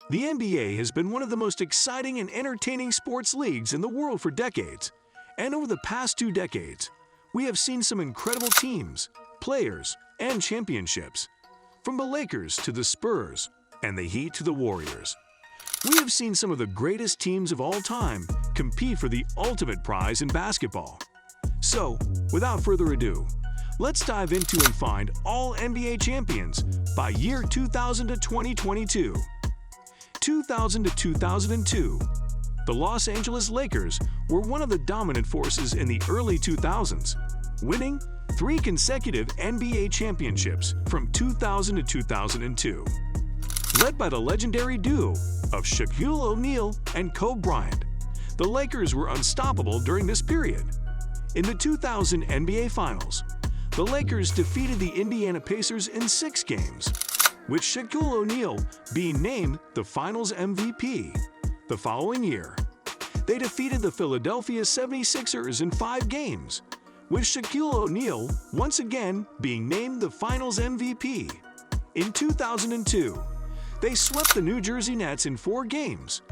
The NBA has been one of the most exciting and entertaining sports leagues in the world for decades. And over the past 2 decades, we have seen some incredible teams, players, and championships. From the Lakers to the Spurs, and the Heat to the Warriors. We have seen some of the greatest teams of all time compete for the ultimate prize in basketball. So, without further ado, let's dive into and find all NBA champions by year 2000 to 2022. 2000 to 2002, the Los Angeles Lakers were one of the dominant forces in the early 2000s, winning 3 consecutive NBA championships from 2000 to 2002. Led by the legendary duo of Shaquille O'Neal and Kobe Bryant, the Lakers were unstoppable during this period. In the 2000 NBA Finals, the Lakers defeated the Indiana Pacers in 6 games, with Shaquille O'Neal being named the Finals MVP. The following year, they defeated the Philadelphia 76ers in 5 games, with Shaquille O'Neal once again being named the Finals MVP. In 2002, they swept the New Jersey Nets in 4 games,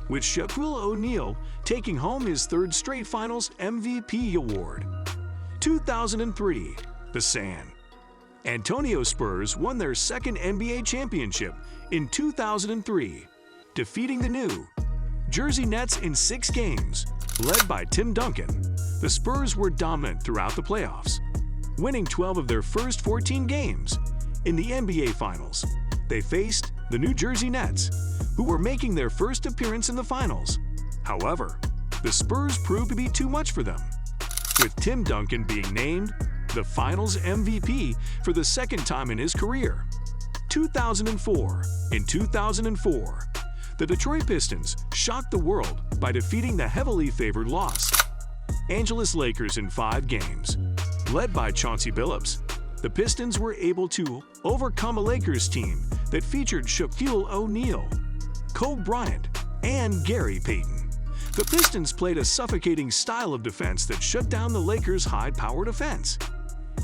with Shaquille O'Neal taking home his 3rd straight Finals MVP award. 2003, the San Antonio Spurs won their 2nd NBA championship in 2003, defeating the New Jersey Nets in 6 games. Led by Tim Duncan, the Spurs were dominant throughout the playoffs, winning 12 of their first 14 games. In the NBA Finals, they faced the New Jersey Nets, who were making their first appearance in the finals. However, the Spurs proved to be too much for them, with Tim Duncan being named the Finals MVP for the 2nd time in his career. 2004. In 2004, the Detroit Pistons shocked the world by defeating the heavily favored Los Angeles Lakers in 5 games. Led by Chauncey Billups, the Pistons were able to overcome a Lakers team that featured Shaquille O'Neal, Kobe Bryant, and Gary Payton. The Pistons played a suffocating style of defense that shut down the Lakers' high-powered offense.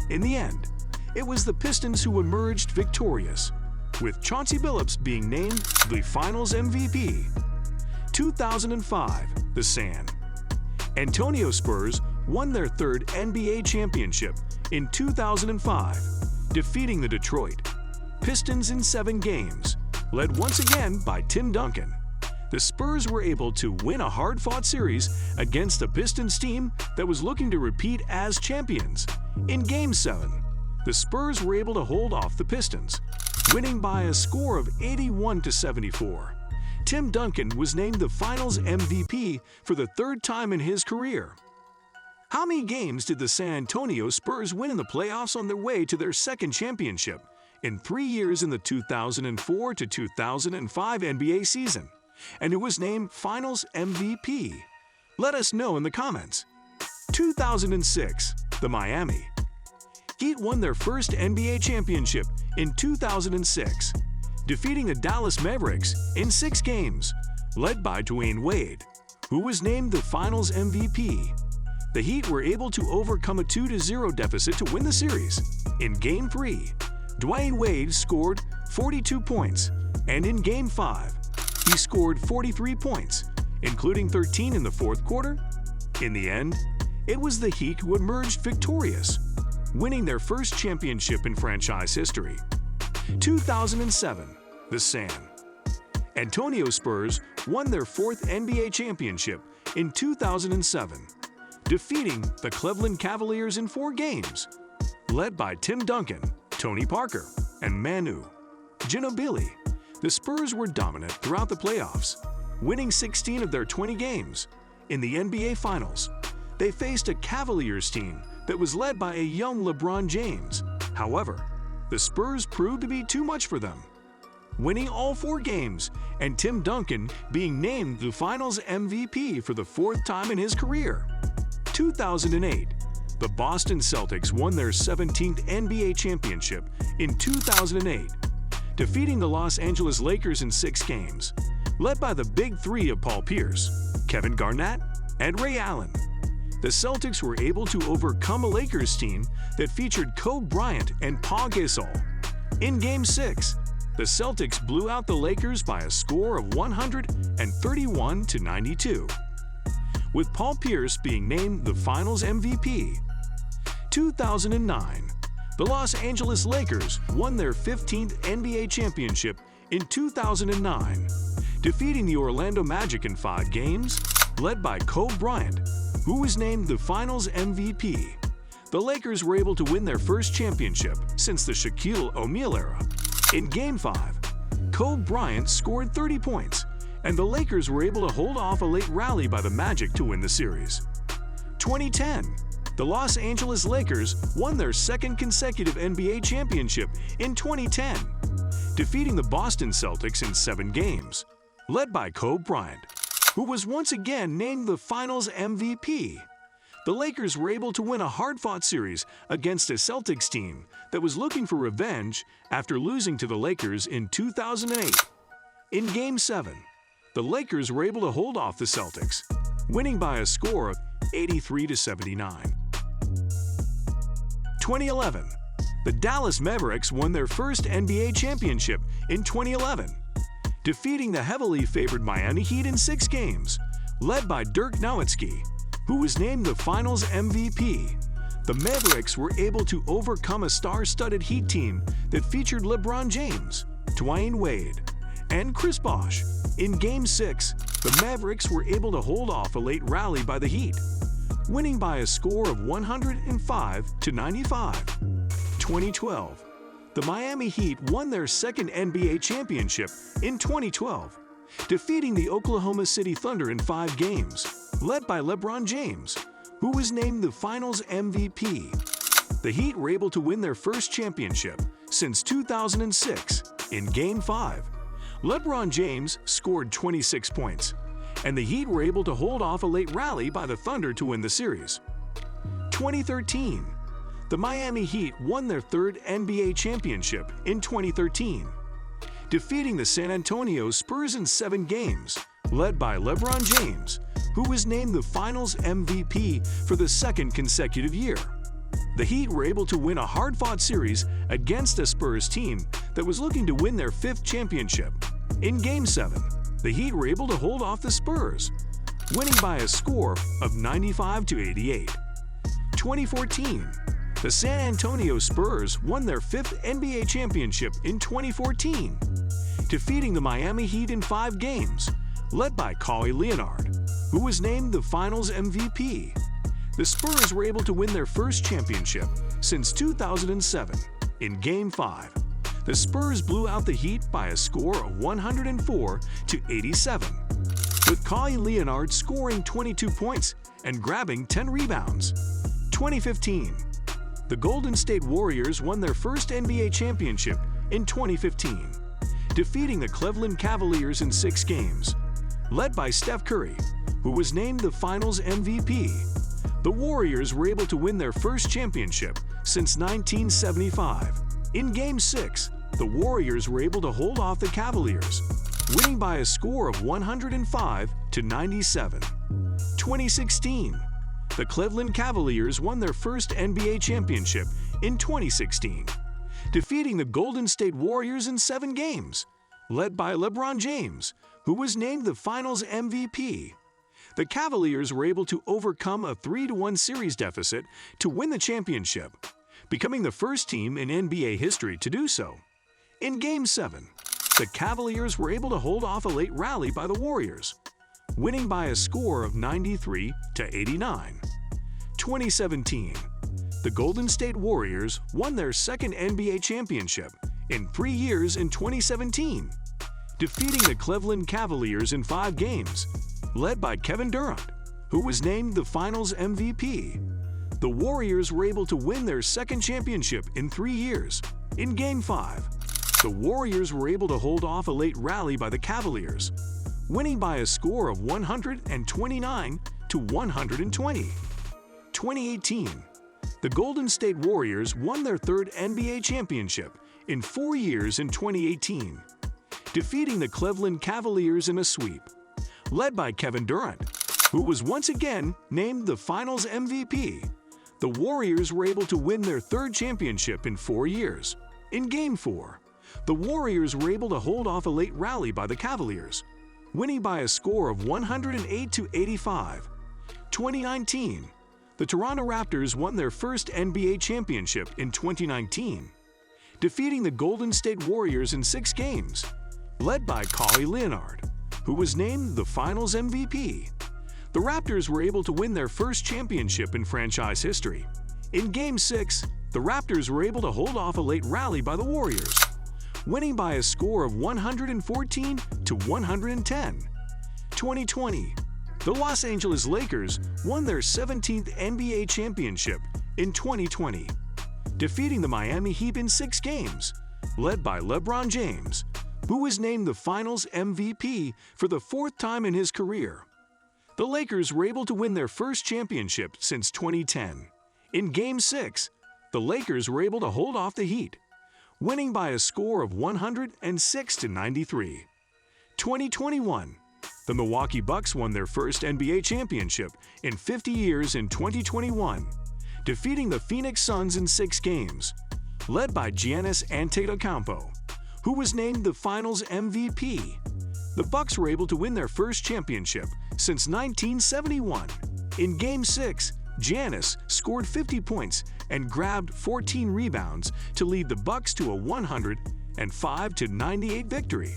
In the end, it was the Pistons who emerged victorious, with Chauncey Billups being named the Finals MVP. 2005, the San Antonio Spurs won their 3rd NBA championship in 2005, defeating the Detroit Pistons in 7 games, led once again by Tim Duncan. The Spurs were able to win a hard-fought series against a Pistons team that was looking to repeat as champions. In Game 7, the Spurs were able to hold off the Pistons, winning by a score of 81-74. Tim Duncan was named the Finals MVP for the 3rd time in his career. How many games did the San Antonio Spurs win in the playoffs on their way to their 2nd championship in 3 years in the 2004 to 2005 NBA season? And who was named Finals MVP? Let us know in the comments. 2006, the Miami Heat won their first NBA championship in 2006, defeating the Dallas Mavericks in 6 games, led by Dwayne Wade, who was named the Finals MVP. The Heat were able to overcome a 2-0 deficit to win the series. In Game 3, Dwayne Wade scored 42 points, and in Game 5, he scored 43 points, including 13 in the 4th quarter. In the end, it was the Heat who emerged victorious, winning their first championship in franchise history. 2007, the San Antonio Spurs won their 4th NBA championship in 2007, defeating the Cleveland Cavaliers in 4 games, led by Tim Duncan, Tony Parker, and Manu Ginobili. The Spurs were dominant throughout the playoffs, winning 16 of their 20 games. In the NBA Finals, they faced a Cavaliers team that was led by a young LeBron James. However, the Spurs proved to be too much for them, winning all 4 games, and Tim Duncan being named the Finals MVP for the 4th time in his career. 2008, the Boston Celtics won their 17th NBA championship in 2008, defeating the Los Angeles Lakers in 6 games, led by the Big 3 of Paul Pierce, Kevin Garnett, and Ray Allen. The Celtics were able to overcome a Lakers team that featured Kobe Bryant and Paul Gasol. In Game 6, the Celtics blew out the Lakers by a score of 131-92, with Paul Pierce being named the Finals MVP. 2009, the Los Angeles Lakers won their 15th NBA championship in 2009, defeating the Orlando Magic in 5 games, led by Kobe Bryant, who was named the Finals MVP. The Lakers were able to win their first championship since the Shaquille O'Neal era. In Game 5, Kobe Bryant scored 30 points, and the Lakers were able to hold off a late rally by the Magic to win the series. 2010, the Los Angeles Lakers won their second consecutive NBA championship in 2010, defeating the Boston Celtics in 7 games, led by Kobe Bryant, who was once again named the Finals MVP. The Lakers were able to win a hard-fought series against a Celtics team that was looking for revenge after losing to the Lakers in 2008. In Game 7, the Lakers were able to hold off the Celtics, winning by a score of 83-79. 2011, the Dallas Mavericks won their first NBA championship in 2011, defeating the heavily favored Miami Heat in 6 games, led by Dirk Nowitzki, who was named the Finals MVP. The Mavericks were able to overcome a star-studded Heat team that featured LeBron James, Dwayne Wade, and Chris Bosh. In Game 6, the Mavericks were able to hold off a late rally by the Heat, winning by a score of 105-95. 2012, the Miami Heat won their second NBA championship in 2012, defeating the Oklahoma City Thunder in 5 games, led by LeBron James, who was named the Finals MVP. The Heat were able to win their first championship since 2006. In Game 5, LeBron James scored 26 points, and the Heat were able to hold off a late rally by the Thunder to win the series. 2013, the Miami Heat won their 3rd NBA championship in 2013, defeating the San Antonio Spurs in 7 games, led by LeBron James, who was named the Finals MVP for the 2nd consecutive year. The Heat were able to win a hard-fought series against a Spurs team that was looking to win their 5th championship. In Game 7, the Heat were able to hold off the Spurs, winning by a score of 95-88. 2014, the San Antonio Spurs won their 5th NBA championship in 2014, defeating the Miami Heat in 5 games, led by Kawhi Leonard, who was named the Finals MVP. The Spurs were able to win their first championship since 2007. In Game 5, the Spurs blew out the Heat by a score of 104-87, with Kawhi Leonard scoring 22 points and grabbing 10 rebounds. 2015, the Golden State Warriors won their first NBA championship in 2015, defeating the Cleveland Cavaliers in 6 games, led by Steph Curry, who was named the Finals MVP. The Warriors were able to win their first championship since 1975. In Game 6, the Warriors were able to hold off the Cavaliers, winning by a score of 105-97. 2016, the Cleveland Cavaliers won their first NBA championship in 2016, defeating the Golden State Warriors in 7 games, led by LeBron James, who was named the Finals MVP. The Cavaliers were able to overcome a 3-1 series deficit to win the championship, becoming the first team in NBA history to do so. In Game 7, the Cavaliers were able to hold off a late rally by the Warriors, winning by a score of 93-89. 2017, the Golden State Warriors won their second NBA championship in 3 years in 2017, defeating the Cleveland Cavaliers in 5 games, led by Kevin Durant, who was named the Finals MVP. The Warriors were able to win their second championship in 3 years. In Game 5, the Warriors were able to hold off a late rally by the Cavaliers, winning by a score of 129-120. 2018, the Golden State Warriors won their 3rd NBA championship in 4 years in 2018, defeating the Cleveland Cavaliers in a sweep, led by Kevin Durant, who was once again named the Finals MVP. The Warriors were able to win their 3rd championship in 4 years. In Game 4, the Warriors were able to hold off a late rally by the Cavaliers, winning by a score of 108-85. 2019, the Toronto Raptors won their first NBA championship in 2019, defeating the Golden State Warriors in 6 games, led by Kawhi Leonard, who was named the Finals MVP. The Raptors were able to win their first championship in franchise history. In Game 6, the Raptors were able to hold off a late rally by the Warriors, winning by a score of 114-110. 2020, the Los Angeles Lakers won their 17th NBA championship in 2020, defeating the Miami Heat in 6 games, led by LeBron James, who was named the Finals MVP for the 4th time in his career. The Lakers were able to win their first championship since 2010. In Game 6, the Lakers were able to hold off the Heat, winning by a score of 106-93. 2021, the Milwaukee Bucks won their first NBA championship in 50 years in 2021, defeating the Phoenix Suns in 6 games, led by Giannis Antetokounmpo, who was named the Finals MVP. The Bucks were able to win their first championship since 1971. In Game 6, Giannis scored 50 points and grabbed 14 rebounds to lead the Bucks to a 105-98 victory.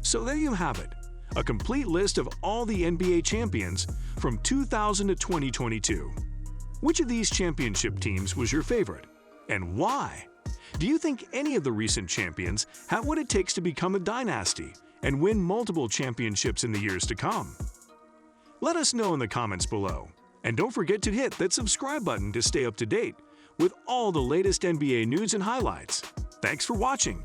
So there you have it, a complete list of all the NBA champions from 2000 to 2022. Which of these championship teams was your favorite, and why? Do you think any of the recent champions have what it takes to become a dynasty and win multiple championships in the years to come? Let us know in the comments below. And don't forget to hit that subscribe button to stay up to date with all the latest NBA news and highlights. Thanks for watching.